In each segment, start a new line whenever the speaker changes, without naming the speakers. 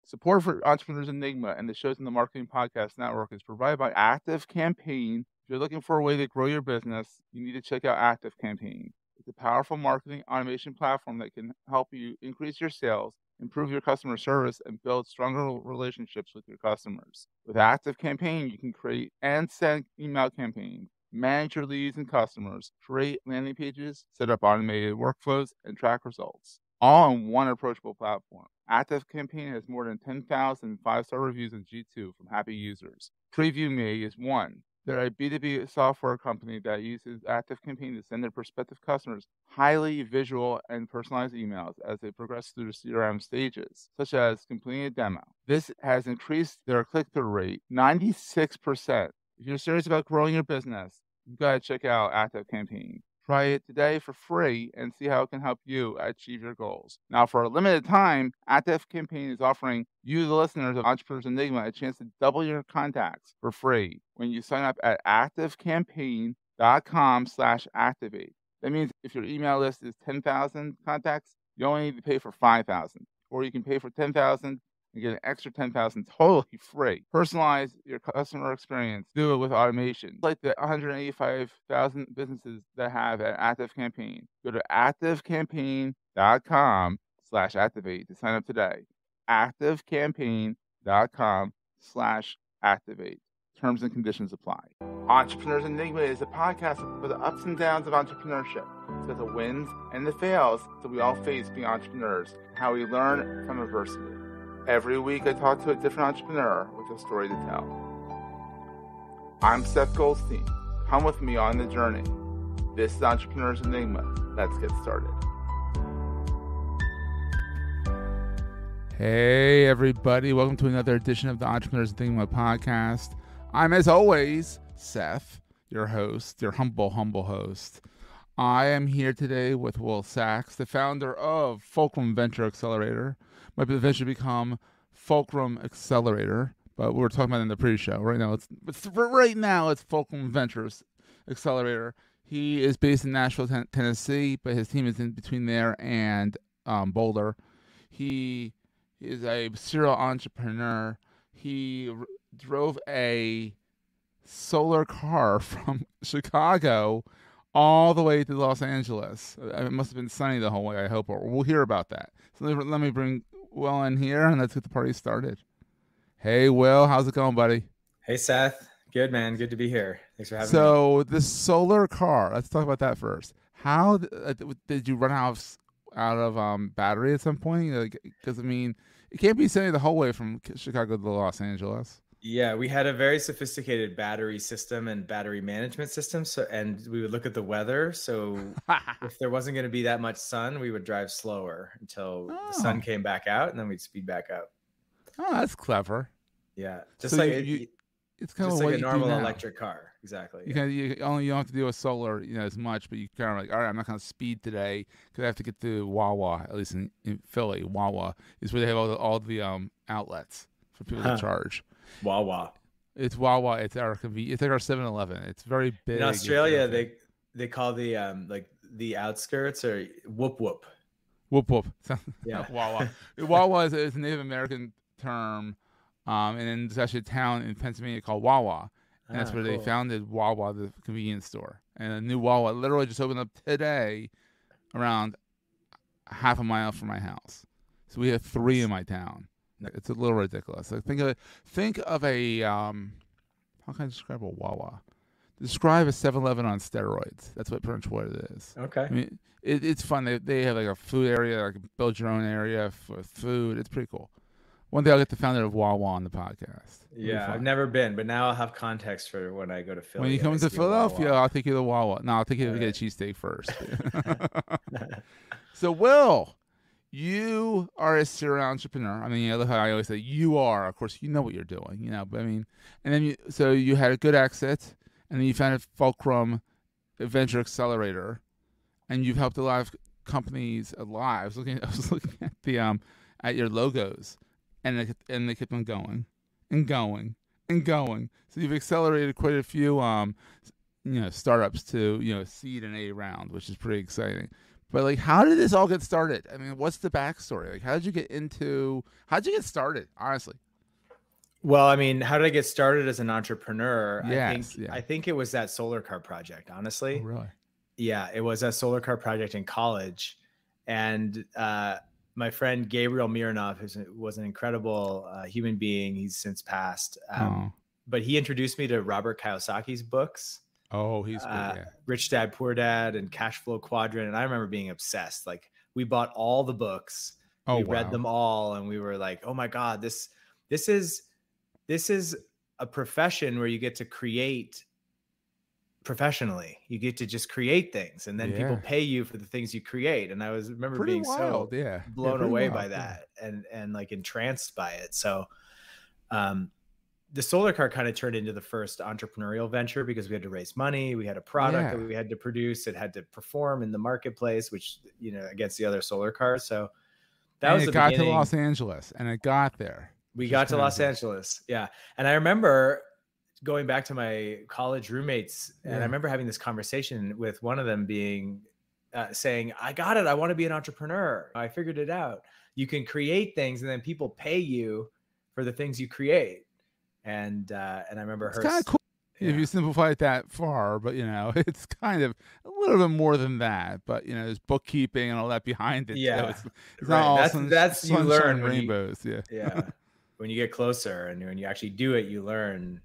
Support for Entrepreneurs Enigma and the shows in the Marketing Podcast Network is provided by Active Campaign. If you're looking for a way to grow your business, you need to check out Active Campaign. It's a powerful marketing automation platform that can help you increase your sales, improve your customer service, and build stronger relationships with your customers. With Active Campaign, you can create and send email campaigns, manage your leads and customers, create landing pages, set up automated workflows, and track results, all on one approachable platform. Active Campaign has more than 10,000 five-star reviews on G2 from happy users. Preview Me is one. They're a B2B software company that uses Active Campaign to send their prospective customers highly visual and personalized emails as they progress through the CRM stages, such as completing a demo. This has increased their click-through rate 96%. If you're serious about growing your business, you've got to check out Active Campaign. Try it today for free and see how it can help you achieve your goals. Now, for a limited time, Active Campaign is offering you, the listeners of Entrepreneurs Enigma, a chance to double your contacts for free when you sign up at activecampaign.com/activate. That means if your email list is 10,000 contacts, you only need to pay for 5,000. Or you can pay for 10,000 and get an extra 10,000 totally free. Personalize your customer experience. Do it with automation. Like the 185,000 businesses that have an Active Campaign. Go to activecampaign.com/activate to sign up today. activecampaign.com/activate. Terms and conditions apply. Entrepreneurs Enigma is a podcast for the ups and downs of entrepreneurship. It's got the wins and the fails that we all face being entrepreneurs, how we learn from adversity. Every week, I talk to a different entrepreneur with a story to tell. I'm Seth Goldstein. Come with me on the journey. This is Entrepreneurs Enigma. Let's get started. Hey, everybody. Welcome to another edition of the Entrepreneurs Enigma podcast. I'm, as always, Seth, your host, your humble host. I am here today with Will Sachs, the founder of Fulcrum Venture Accelerator. Might eventually become Fulcrum Accelerator, but we were talking about it in the pre-show. Right now, it's Fulcrum Venture Accelerator. He is based in Nashville, Tennessee, but his team is in between there and Boulder. He is a serial entrepreneur. He drove a solar car from Chicago all the way to Los Angeles. It must have been sunny the whole way, I hope, or we'll hear about that. So let me bring Will in here, and let's get the party started. Hey, Will, how's it going, buddy?
Hey, Seth. Good, man. Good to be here. Thanks for having me.
So the solar car, let's talk about that first. How did you run out of battery at some point? Because, I mean, it can't be sunny the whole way from Chicago to Los Angeles.
Yeah, we had a very sophisticated battery system and battery management system. And we would look at the weather. So if there wasn't going to be that much sun, we would drive slower until the sun came back out, and then we'd speed back up.
Oh, that's clever.
Yeah,
it's kind of like
a normal electric car. Exactly.
You don't have to do a solar, as much, but you kind of like, all right, I'm not going to speed today because I have to get to Wawa. At least in Philly, Wawa is where they have all the outlets for people to charge.
Wawa.
It's Wawa. It's our convenience. It's like our 7-Eleven. It's very big.
In Australia, they call the outskirts or whoop whoop.
Whoop whoop.
Yeah.
Wawa. Wawa is a Native American term, and then there's actually a town in Pennsylvania called Wawa, and that's where they founded Wawa, the convenience store. And a new Wawa literally just opened up today, around half a mile from my house. So we have 3 in my town. It's a little ridiculous. Like think of a how can I describe a Wawa? Describe a 7-Eleven on steroids. That's pretty much what it is.
Okay.
I mean, it's fun. They have like a food area, like build your own area for food. It's pretty cool. One day I'll get the founder of Wawa on the podcast.
Yeah, I've never been, but now I'll have context for when I go to Philly.
When you come to Philadelphia, I'll take you to Wawa. No, I'll take you to get a cheesesteak first. So, Will, you are a serial entrepreneur. I mean, I always say you are. Of course, you know what you're doing, But I mean, and then you had a good exit, and then you founded Fulcrum Venture Accelerator, and you've helped a lot of companies alive. I was looking at the at your logos, and they kept on going and going and going. So you've accelerated quite a few startups to seed and A round, which is pretty exciting. But like, how did this all get started? I mean, what's the backstory? Like, how'd you get started? Honestly.
Well, I mean, how did I get started as an entrepreneur?
Yes, yeah.
I think it was that solar car project, honestly.
Oh, really?
Yeah, it was a solar car project in college. And my friend Gabriel Miranov, was an incredible human being. He's since passed. But he introduced me to Robert Kawasaki's books.
Oh, he's good. Yeah.
Rich Dad, Poor Dad and Cash Flow Quadrant. And I remember being obsessed. Like, we bought all the books. We read them all. And we were like, oh my God, this is a profession where you get to create professionally. You get to just create things, and then people pay you for the things you create. And I remember being wild, so blown away by that, and like entranced by it. So the solar car kind of turned into the first entrepreneurial venture because we had to raise money. We had a product that we had to produce. It had to perform in the marketplace, which, you know, against the other solar cars. So that was the beginning.
It got to Los Angeles, and it got there.
We got to Los Angeles. Yeah. And I remember going back to my college roommates, and I remember having this conversation with one of them being saying, I got it. I want to be an entrepreneur. I figured it out. You can create things, and then people pay you for the things you create. And I remember her.
It's kind of cool if you simplify it that far, but, you know, it's kind of a little bit more than that. But, you know, there's bookkeeping and all that behind it.
Yeah.
So it's not all
that's you learn
rainbows.
Yeah. When you get closer and when you actually do it, you learn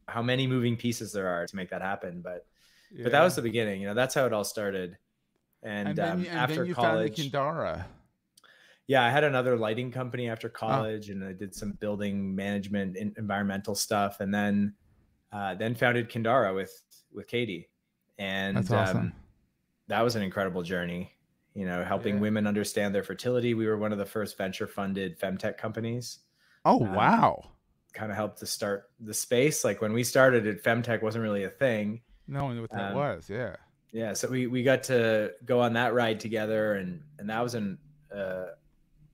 how many moving pieces there are to make that happen. But that was the beginning. You know, that's how it all started. And after
you
college,
founded Kindara.
Yeah, I had another lighting company after college, and I did some building management, environmental stuff, and then founded Kindara with Katie. And
that's awesome.
That was an incredible journey. You know, helping women understand their fertility. We were one of the first venture funded femtech companies.
Oh, wow.
Kind of helped to start the space. Like, when we started it, femtech wasn't really a thing.
No one knew what that was. Yeah.
Yeah. So we got to go on that ride together, and that was an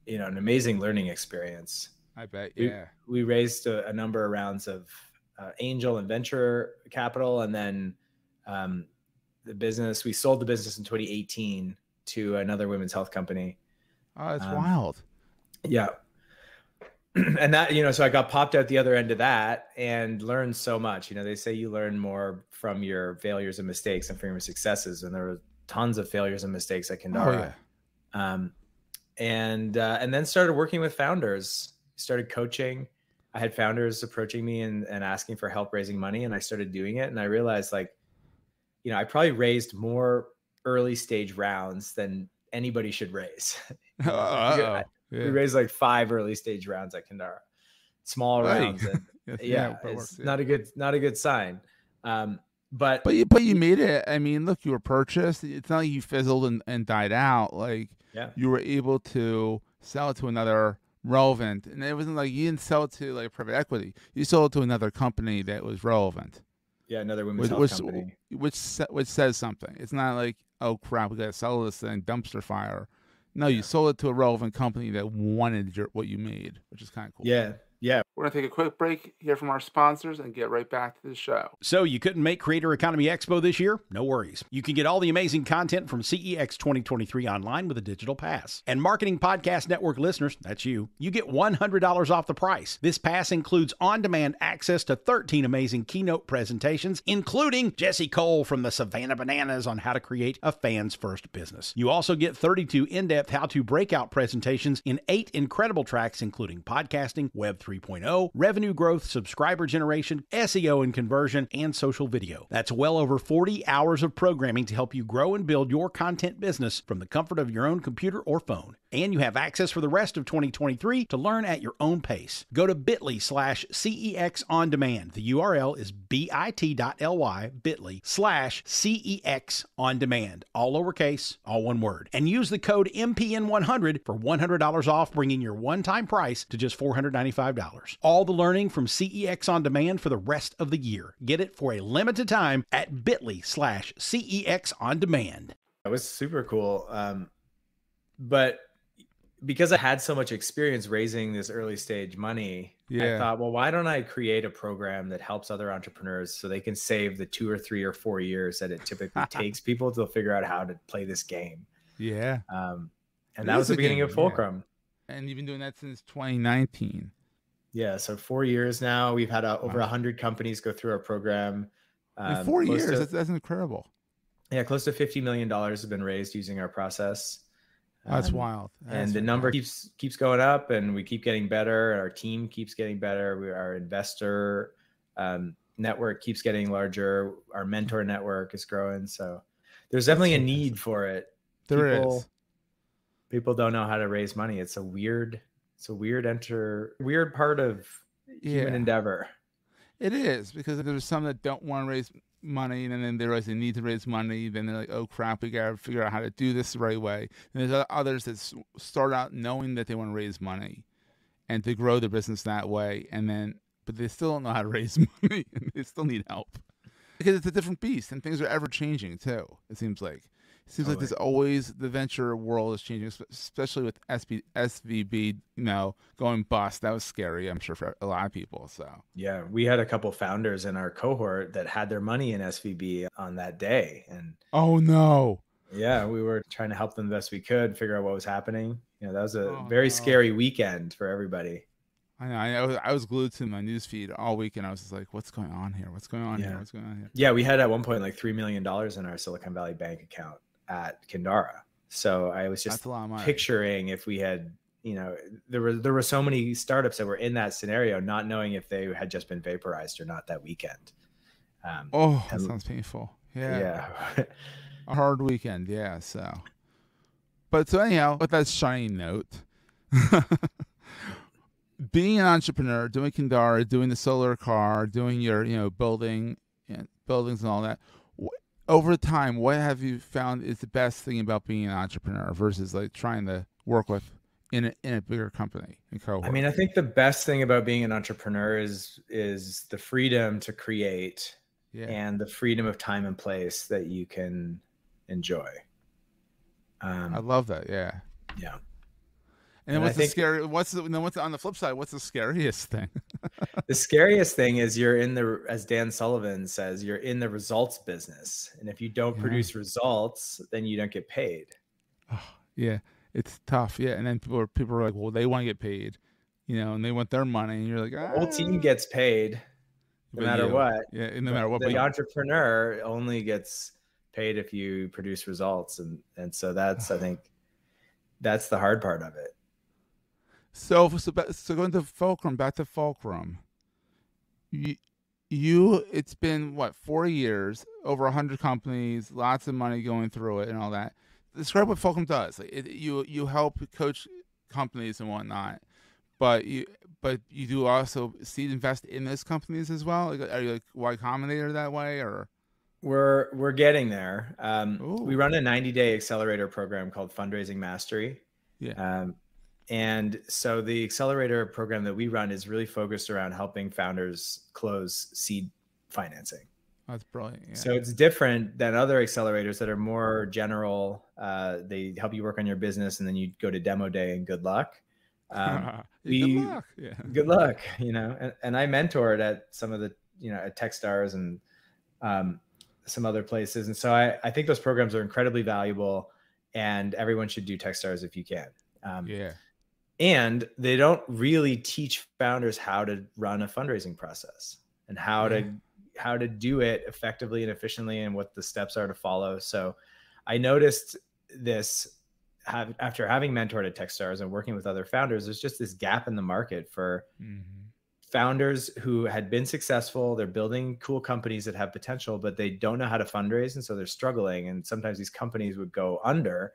amazing learning experience.
I bet. Yeah.
We raised a number of rounds of angel and venture capital. And then we sold the business in 2018 to another women's health company.
Oh, that's wild.
Yeah. And that, you know, so I got popped out the other end of that and learned so much. You know, they say you learn more from your failures and mistakes than from your successes. And there were tons of failures and mistakes at Kindara. And then started working with founders, started coaching. I had founders approaching me and asking for help raising money, and I started doing it. And I realized, like, you know, I probably raised more early stage rounds than anybody should raise. We raised like 5 early stage rounds at Kindara, small rounds. And it's not a good sign. But
you made it. I mean, look, you were purchased. It's not like you fizzled and died out. Like, you were able to sell it to another relevant, and it wasn't like you didn't sell it to like private equity. You sold it to another company that was relevant.
Yeah, another women's health company,
which says something. It's not like, oh crap, we got to sell this thing, dumpster fire. No, you sold it to a relevant company that wanted what you made, which is kind of cool.
Yeah.
We're going to take a quick break, hear from our sponsors, and get right back to the show.
So you couldn't make Creator Economy Expo this year? No worries. You can get all the amazing content from CEX 2023 online with a digital pass. And Marketing Podcast Network listeners, that's you get $100 off the price. This pass includes on-demand access to 13 amazing keynote presentations, including Jesse Cole from the Savannah Bananas on how to create a fan's first business. You also get 32 in-depth how-to breakout presentations in 8 incredible tracks, including podcasting, Web 3.0, revenue growth, subscriber generation, SEO and conversion, and social video. That's well over 40 hours of programming to help you grow and build your content business from the comfort of your own computer or phone. And you have access for the rest of 2023 to learn at your own pace. Go to bit.ly/CEX on demand. The URL is bit.ly bit.ly/CEX on demand. All lowercase, all one word. And use the code MPN100 for $100 off, bringing your one-time price to just $495. All the learning from CEX on demand for the rest of the year. Get it for a limited time at bit.ly/CEX on demand.
That was super cool. But because I had so much experience raising this early stage money, I thought, well, why don't I create a program that helps other entrepreneurs so they can save the 2 or 3 or 4 years that it typically takes people to figure out how to play this game?
Yeah.
And that was the beginning of Fulcrum.
Yeah. And you've been doing that since 2019.
Yeah. So 4 years now. We've had over 100 companies go through our program.
In 4 years, that's incredible.
Yeah, close to $50 million has been raised using our process.
That's wild.
And the number keeps going up, and we keep getting better. Our team keeps getting better. Our investor network keeps getting larger. Our mentor network is growing. So there's definitely a need for it. People don't know how to raise money. It's a weird part of human endeavor.
It is, because there's some that don't want to raise money, and then they realize they need to raise money. Then they're like, oh crap, we gotta figure out how to do this the right way. And there's others that start out knowing that they want to raise money and to grow their business that way, but they still don't know how to raise money, and they still need help, because it's a different beast, and things are ever changing too. It seems like there's always, the venture world is changing, especially with SVB, going bust. That was scary, I'm sure, for a lot of people. So
yeah, we had a couple founders in our cohort that had their money in SVB on that day, and
oh no,
yeah, we were trying to help them the best we could figure out what was happening. That was a very scary weekend for everybody.
I know. I was glued to my newsfeed all weekend. I was just like, what's going on here? What's going on here? What's going on here?
Yeah, we had at one point like $3 million in our Silicon Valley bank account at Kindara. So I was just picturing if we had, there were so many startups that were in that scenario, not knowing if they had just been vaporized or not that weekend.
That sounds painful. Yeah. A hard weekend. Yeah. So anyhow, with that shiny note, being an entrepreneur, doing Kindara, doing the solar car, doing your buildings and all that, over time, what have you found is the best thing about being an entrepreneur versus like trying to work with in a bigger company and cohort?
I mean, I think the best thing about being an entrepreneur is the freedom to create and the freedom of time and place that you can enjoy.
I love that. Yeah.
Yeah.
And what's on the flip side? What's the scariest thing?
The scariest thing is as Dan Sullivan says, you're in the results business. And if you don't produce results, then you don't get paid.
Oh, yeah. It's tough. Yeah. And then people are like, well, they want to get paid, and they want their money. And you're like,
the whole team gets paid no matter what.
Yeah. No matter what.
The entrepreneur only gets paid if you produce results. And so that's, I think that's the hard part of it.
So going to Fulcrum, back to Fulcrum, it's been 4 years, over 100 companies, lots of money going through it and all that. Describe what Fulcrum does. You help coach companies and whatnot, but you do also seed invest in those companies as well. Are you like Y Combinator that way, or?
We're getting there. We run a 90-day accelerator program called Fundraising Mastery.
Yeah.
And so the accelerator program that we run is really focused around helping founders close seed financing.
That's brilliant. Yeah.
So it's different than other accelerators that are more general. They help you work on your business, and then you go to demo day and good luck.
Good luck. Yeah.
Good luck. And I mentored at some of the, at Techstars and some other places. And so I think those programs are incredibly valuable, and everyone should do Techstars if you can. And they don't really teach founders how to run a fundraising process and how to do it effectively and efficiently and what the steps are to follow. So I noticed this after having mentored at Techstars and working with other founders. There's just this gap in the market for founders who had been successful. They're building cool companies that have potential, but they don't know how to fundraise. And so they're struggling. And sometimes these companies would go under.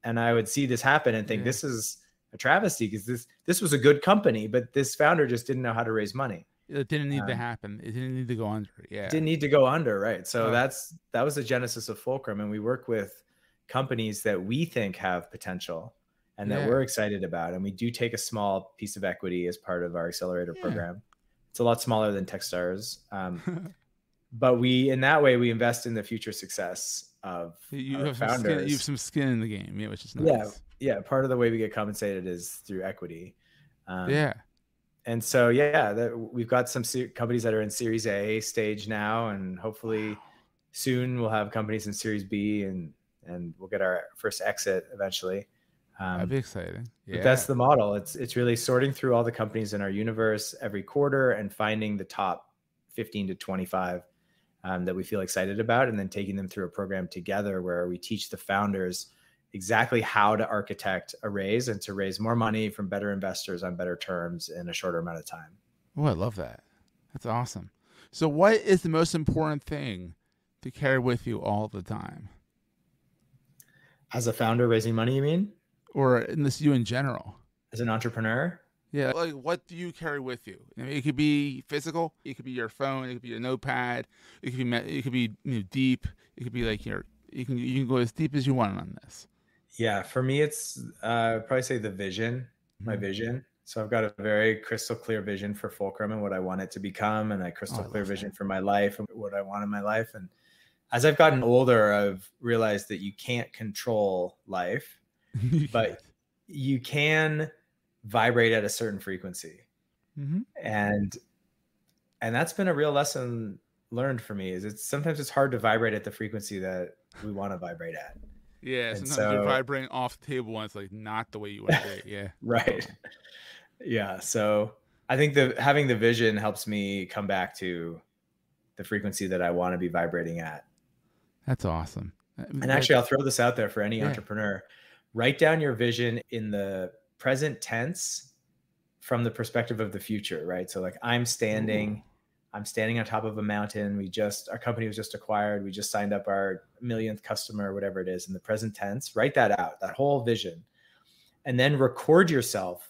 And I would see this happen and think, this is a travesty, because this was a good company, but this founder just didn't know how to raise money.
It didn't need to happen. It didn't need to go under. Yeah.
It didn't need to go under. Right. So that was the genesis of Fulcrum. And we work with companies that we think have potential and that we're excited about. And we do take a small piece of equity as part of our accelerator program. It's a lot smaller than Techstars. But in that way, we invest in the future success of our founders.
You have some skin in the game, which is nice.
Yeah. Part of the way we get compensated is through equity. And so, we've got some companies that are in Series A stage now, and hopefully soon we'll have companies in Series B and and we'll get our first exit eventually.
That'd be exciting. Yeah.
But that's the model. It's really sorting through all the companies in our universe every quarter and finding the top 15 to 25 that we feel excited about, and then taking them through a program together where we teach the founders exactly how to architect a raise and to raise more money from better investors on better terms in a shorter amount of time.
Oh, I love that. That's awesome. So what is the most important thing to carry with you all the time?
As a founder raising money, you mean?
Or in this, you in general?
As an entrepreneur?
Yeah. Like, what do you carry with you? I mean, it could be physical. It could be your phone. It could be a notepad. It could be deep. It could be like you can go as deep as you want on this.
Yeah, for me, it's probably say the vision, my vision. So I've got a very crystal clear vision for Fulcrum and what I want it to become, and a crystal clear vision for my life and what I want in my life. And as I've gotten older, I've realized that you can't control life, but you can vibrate at a certain frequency. And that's been a real lesson learned for me, is sometimes it's hard to vibrate at the frequency that we want to vibrate at.
Yeah, and sometimes you're vibrating off the table and it's like not the way you want to be. Yeah.
Right. Yeah. So I think having the vision helps me come back to the frequency that I want to be vibrating at.
That's awesome.
And actually, I'll throw this out there for any entrepreneur. Write down your vision in the present tense from the perspective of the future, right? So like I'm standing on top of a mountain. Our company was just acquired. We just signed up our millionth customer, whatever it is, in the present tense. Write that out, that whole vision, and then record yourself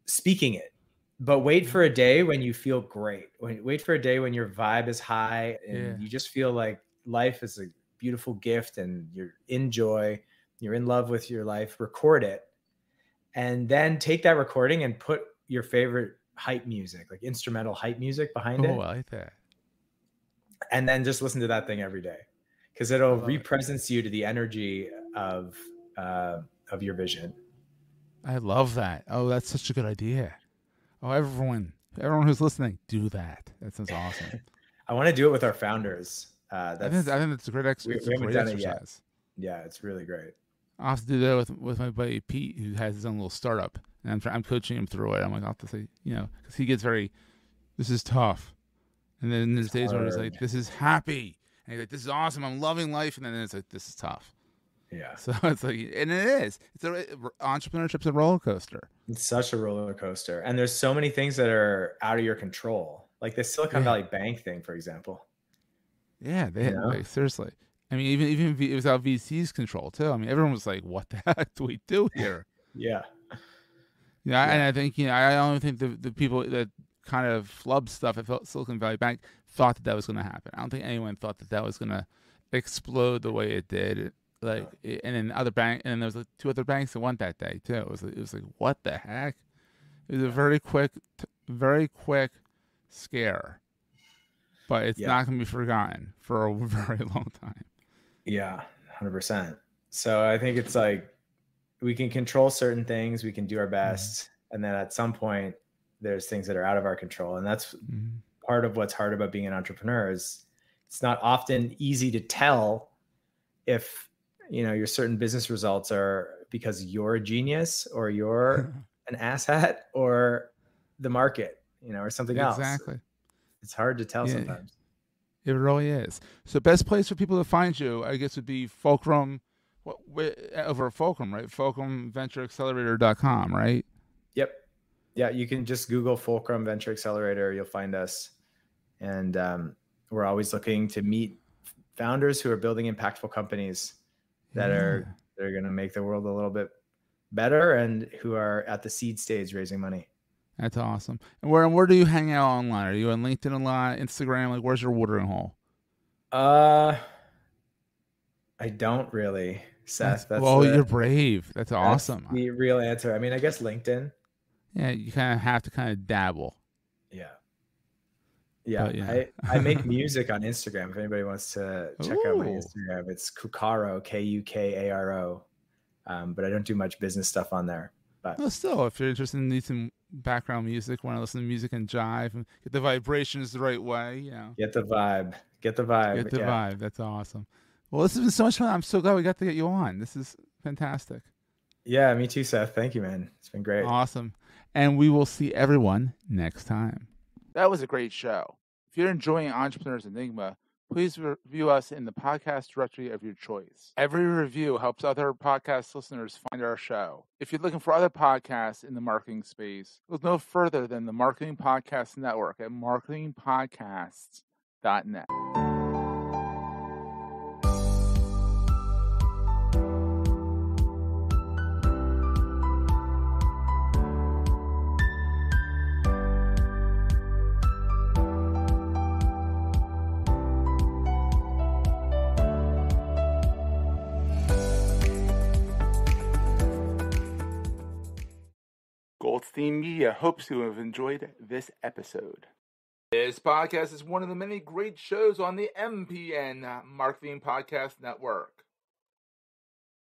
speaking it. But wait for a day when you feel great. Wait for a day when your vibe is high and you just feel like life is a beautiful gift and you're in joy, you're in love with your life. Record it. And then take that recording and put your favorite hype music, like instrumental hype music behind it.
Oh, I like that.
And then just listen to that thing every day, because it'll represent you to the energy of your vision. I
love that. Oh, that's such a good idea. Oh, everyone who's listening, do that. That sounds awesome.
I want to do it with our founders.
I think that's a great exercise.
We haven't done it yet. Yeah, it's really great.
I'll have to do that with my buddy Pete, who has his own little startup, and I'm coaching him through it. I'm like, I'll have to say, because he gets this is tough, and then there's days where he's like, this is happy, and he's like, this is awesome, I'm loving life, and then it's like, this is tough.
Yeah.
So it's like, and it is. Entrepreneurship's a roller coaster.
It's such a roller coaster, and there's so many things that are out of your control, like the Silicon Valley Bank thing, for example.
Yeah, like, seriously. I mean, even it was out VC's control too. I mean, everyone was like, "What the heck do we do here?"
Yeah.
And I think I only think the people that kind of flubbed stuff at Silicon Valley Bank thought that was going to happen. I don't think anyone thought that was going to explode the way it did. And then and then there was like 2 other banks that went that day too. It was like, what the heck? It was a very quick scare, but it's not going to be forgotten for a very long time.
Yeah, 100%. So I think it's like we can control certain things, we can do our best, and then at some point there's things that are out of our control, and that's part of what's hard about being an entrepreneur. Is it's not often easy to tell if your certain business results are because you're a genius or you're an asshat or the market, or something else.
Exactly.
It's hard to tell sometimes.
It really is. So best place for people to find you, I guess, would be Fulcrum, over at Fulcrum, right? FulcrumVentureAccelerator.com, right?
Yep. Yeah, you can just Google Fulcrum Venture Accelerator. You'll find us. And we're always looking to meet founders who are building impactful companies that are going to make the world a little bit better and who are at the seed stage raising money.
That's awesome. And where do you hang out online? Are you on LinkedIn a lot, Instagram? Like, where's your watering hole?
I don't really, Seth.
You're brave. That's awesome.
That's the real answer. I mean, I guess LinkedIn.
Yeah, you kind of have to dabble.
Yeah. I make music on Instagram. If anybody wants to check out my Instagram, it's Kukaro, Kukaro. But I don't do much business stuff on there. But
still, if you're interested in some background music, want to listen to music and jive and get the vibrations the right way,
Get the vibe. Get the vibe.
Get the vibe. That's awesome. Well, this has been so much fun. I'm so glad we got to get you on. This is fantastic.
Yeah, me too, Seth. Thank you, man. It's been great.
Awesome. And we will see everyone next time. That was a great show. If you're enjoying Entrepreneurs Enigma, please review us in the podcast directory of your choice. Every review helps other podcast listeners find our show. If you're looking for other podcasts in the marketing space, look no further than the Marketing Podcast Network at marketingpodcasts.net. Goldstein Media hopes you have enjoyed this episode. This podcast is one of the many great shows on the MPN Marketing Podcast Network.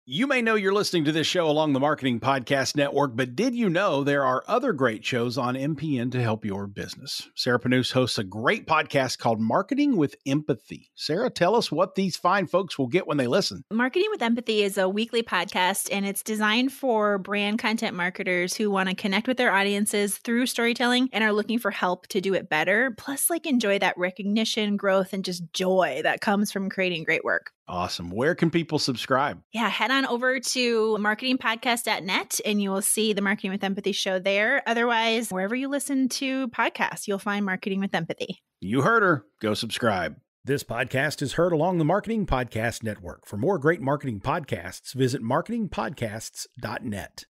You may know you're listening to this show along the Marketing Podcast Network, but did you know there are other great shows on MPN to help your business? Sarah Panous hosts a great podcast called Marketing with Empathy. Sarah, tell us what these fine folks will get when they listen.
Marketing with Empathy is a weekly podcast, and it's designed for brand content marketers who want to connect with their audiences through storytelling and are looking for help to do it better, plus enjoy that recognition, growth, and just joy that comes from creating great work.
Awesome. Where can people subscribe?
Yeah, head on over to marketingpodcast.net and you will see the Marketing with Empathy show there. Otherwise, wherever you listen to podcasts, you'll find Marketing with Empathy.
You heard her. Go subscribe. This podcast is heard along the Marketing Podcast Network. For more great marketing podcasts, visit marketingpodcasts.net.